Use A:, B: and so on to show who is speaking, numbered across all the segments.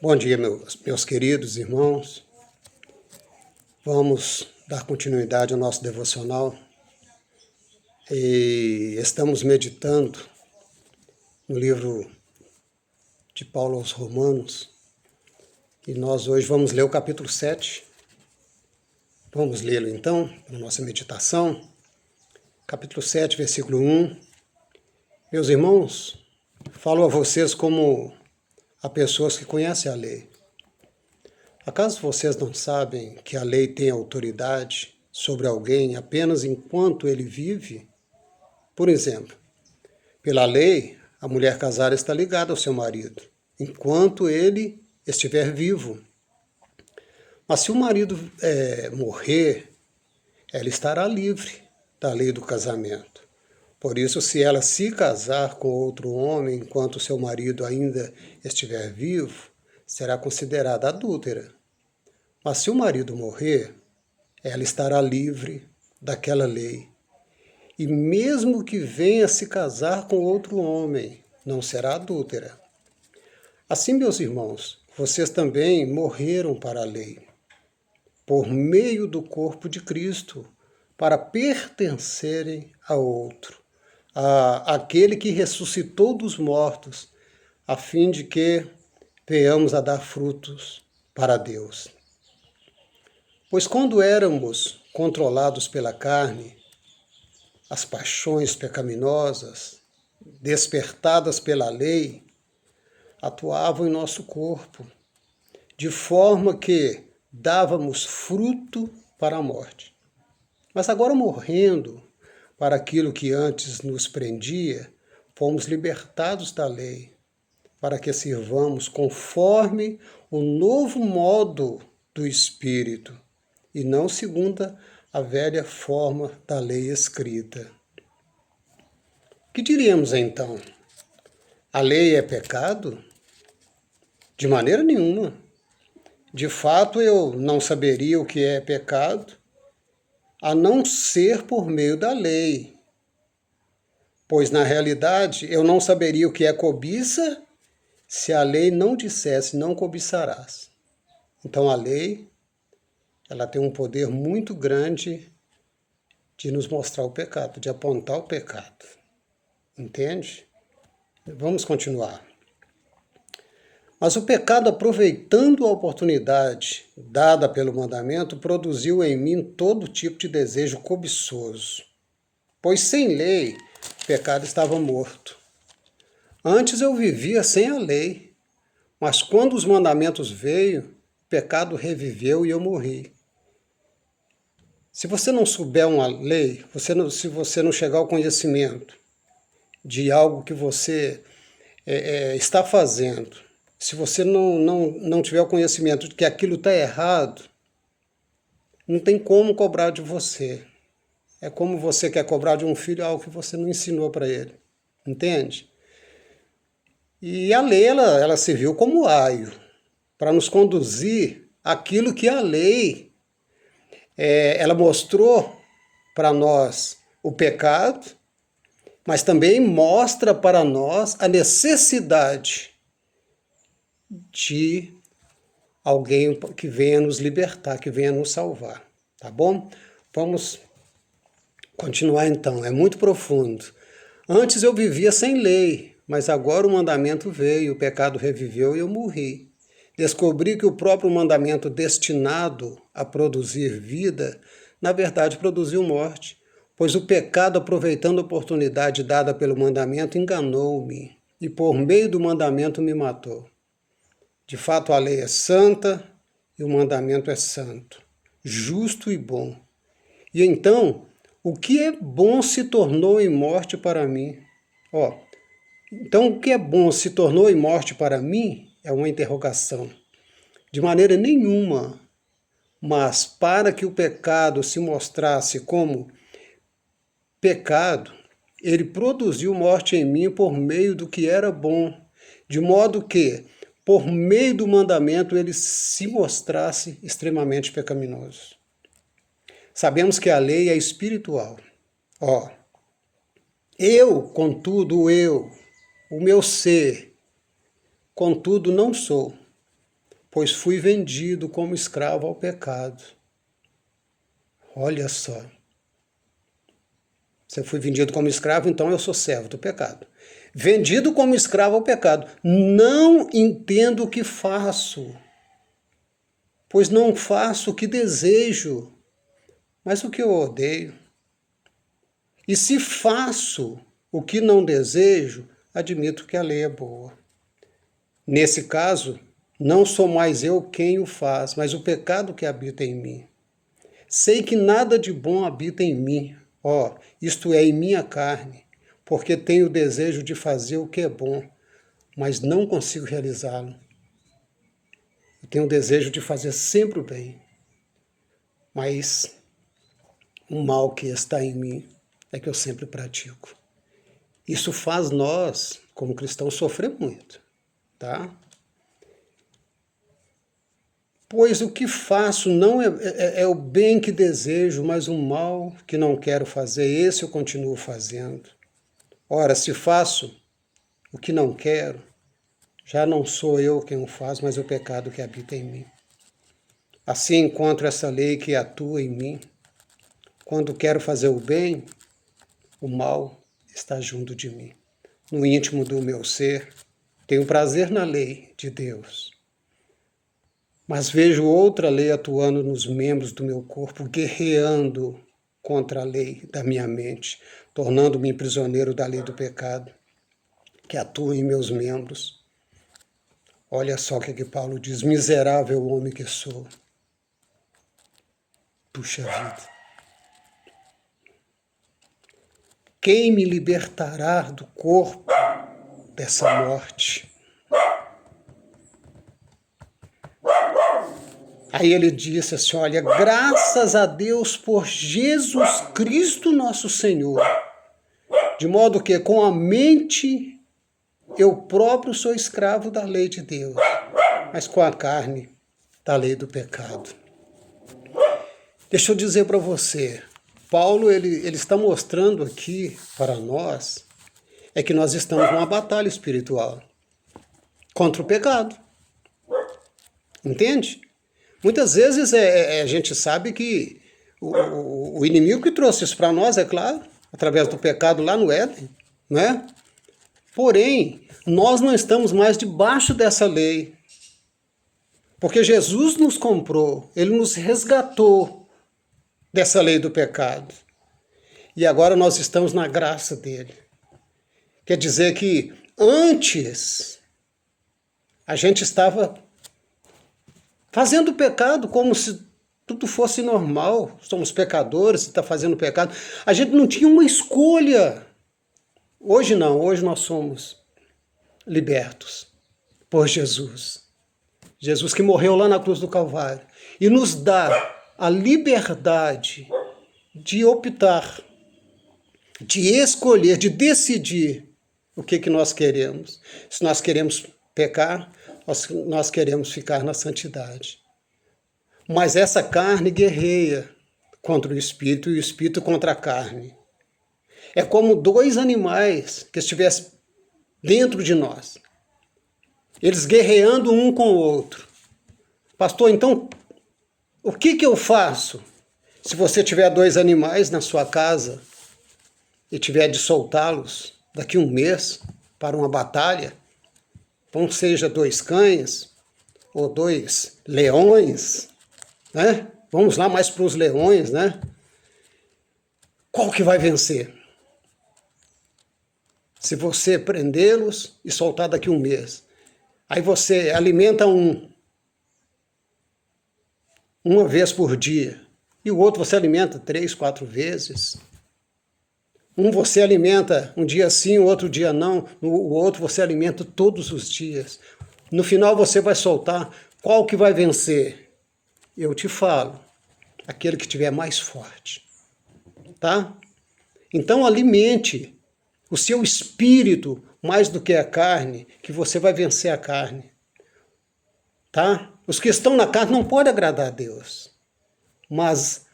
A: Bom dia, meus queridos irmãos. Vamos dar continuidade ao nosso devocional e estamos meditando no livro de Paulo aos Romanos e nós hoje vamos ler o capítulo 7. Vamos lê-lo então, na nossa meditação. Capítulo 7, versículo 1. Meus irmãos, falo a vocês como a pessoas que conhecem a lei. Acaso vocês não sabem que a lei tem autoridade sobre alguém apenas enquanto ele vive? Por exemplo, pela lei, a mulher casada está ligada ao seu marido, enquanto ele estiver vivo. Mas se o marido morrer, ela estará livre da lei do casamento. Por isso, se ela se casar com outro homem enquanto seu marido ainda estiver vivo, será considerada adúltera. Mas se o marido morrer, ela estará livre daquela lei. E mesmo que venha se casar com outro homem, não será adúltera. Assim, meus irmãos, vocês também morreram para a lei, por meio do corpo de Cristo, para pertencerem a outro, àquele que ressuscitou dos mortos, a fim de que venhamos a dar frutos para Deus. Pois quando éramos controlados pela carne, as paixões pecaminosas, despertadas pela lei, atuavam em nosso corpo, de forma que dávamos fruto para a morte. Mas agora, morrendo para aquilo que antes nos prendia, fomos libertados da lei, para que sirvamos conforme o novo modo do Espírito, e não segundo a velha forma da lei escrita. Que diríamos então? A lei é pecado? De maneira nenhuma. De fato, eu não saberia o que é pecado, a não ser por meio da lei. Pois, na realidade, eu não saberia o que é cobiça se a lei não dissesse não cobiçarás. Então, a lei, ela tem um poder muito grande de nos mostrar o pecado, de apontar o pecado. Entende? Vamos continuar. Mas o pecado, aproveitando a oportunidade dada pelo mandamento, produziu em mim todo tipo de desejo cobiçoso. Pois sem lei, o pecado estava morto. Antes eu vivia sem a lei, mas quando os mandamentos veio, o pecado reviveu e eu morri. Se você não souber uma lei, se você não chegar ao conhecimento de algo que você está fazendo, se você não tiver o conhecimento de que aquilo está errado, não tem como cobrar de você. É como você quer cobrar de um filho algo que você não ensinou para ele. Entende? E a lei, ela serviu como aio para nos conduzir àquilo que a lei, ela mostrou para nós o pecado, mas também mostra para nós a necessidade de alguém que venha nos libertar, que venha nos salvar, tá bom? Vamos continuar então, é muito profundo. Antes eu vivia sem lei, mas agora o mandamento veio, o pecado reviveu e eu morri. Descobri que o próprio mandamento destinado a produzir vida, na verdade produziu morte, pois o pecado, aproveitando a oportunidade dada pelo mandamento, enganou-me e por meio do mandamento me matou. De fato, a lei é santa e o mandamento é santo, justo e bom. E então, o que é bom se tornou em morte para mim. Então, o que é bom se tornou em morte para mim é uma interrogação. De maneira nenhuma, mas para que o pecado se mostrasse como pecado, ele produziu morte em mim por meio do que era bom, de modo que, por meio do mandamento, ele se mostrasse extremamente pecaminoso. Sabemos que a lei é espiritual. Contudo, o meu ser, contudo, não sou. pois fui vendido como escravo ao pecado. Olha só. Se eu fui vendido como escravo, então eu sou servo do pecado. Vendido como escravo ao pecado. Não entendo o que faço, pois não faço o que desejo, mas o que eu odeio. E se faço o que não desejo, admito que a lei é boa. Nesse caso, não sou mais eu quem o faz, mas o pecado que habita em mim. Sei que nada de bom habita em mim, isto é, em minha carne, porque tenho o desejo de fazer o que é bom, mas não consigo realizá-lo. Eu tenho o desejo de fazer sempre o bem, mas o mal que está em mim é que eu sempre pratico. Isso faz nós, como cristãos, sofrer muito, tá? Pois o que faço não é o bem que desejo, mas o mal que não quero fazer, esse eu continuo fazendo. Ora, se faço o que não quero, já não sou eu quem o faz, mas o pecado que habita em mim. Assim encontro essa lei que atua em mim. Quando quero fazer o bem, o mal está junto de mim. No íntimo do meu ser, tenho prazer na lei de Deus. Mas vejo outra lei atuando nos membros do meu corpo, guerreando contra a lei da minha mente, tornando-me prisioneiro da lei do pecado, que atua em meus membros. Olha só o que Paulo diz: miserável homem que sou. Puxa vida. Quem me libertará do corpo dessa morte? Aí ele disse assim, olha, graças a Deus por Jesus Cristo nosso Senhor, de modo que com a mente eu próprio sou escravo da lei de Deus, mas com a carne da lei do pecado. Deixa eu dizer para você, Paulo ele está mostrando aqui para nós que nós estamos numa batalha espiritual contra o pecado. Entende? Muitas vezes a gente sabe que o inimigo que trouxe isso para nós, é claro, através do pecado lá no Éden, né? Porém, nós não estamos mais debaixo dessa lei, porque Jesus nos comprou, Ele nos resgatou dessa lei do pecado. E agora nós estamos na graça dele. Quer dizer que antes a gente estava fazendo pecado como se tudo fosse normal. Somos pecadores, está fazendo pecado. A gente não tinha uma escolha. Hoje não, hoje nós somos libertos por Jesus. Jesus que morreu lá na cruz do Calvário e nos dá a liberdade de optar, de escolher, de decidir o que nós queremos. Se nós queremos pecar, nós queremos ficar na santidade. Mas essa carne guerreia contra o espírito e o espírito contra a carne. É como dois animais que estivessem dentro de nós. Eles guerreando um com o outro. Pastor, então, o que eu faço se você tiver dois animais na sua casa e tiver de soltá-los daqui a um mês para uma batalha? Ou seja, dois cães ou dois leões, né? Vamos lá mais para os leões, né? Qual que vai vencer? Se você prendê-los e soltar daqui a um mês. Aí você alimenta uma vez por dia. E o outro você alimenta 3, 4 vezes. Um você alimenta um dia sim, o outro dia não. O outro você alimenta todos os dias. No final você vai soltar. Qual que vai vencer? Eu te falo. Aquele que estiver mais forte. Tá? Então alimente o seu espírito mais do que a carne, que você vai vencer a carne. Tá? Os que estão na carne não podem agradar a Deus. Mas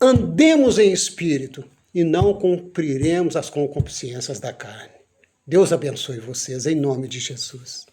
A: andemos em espírito e não cumpriremos as concupiscências da carne. Deus abençoe vocês, em nome de Jesus.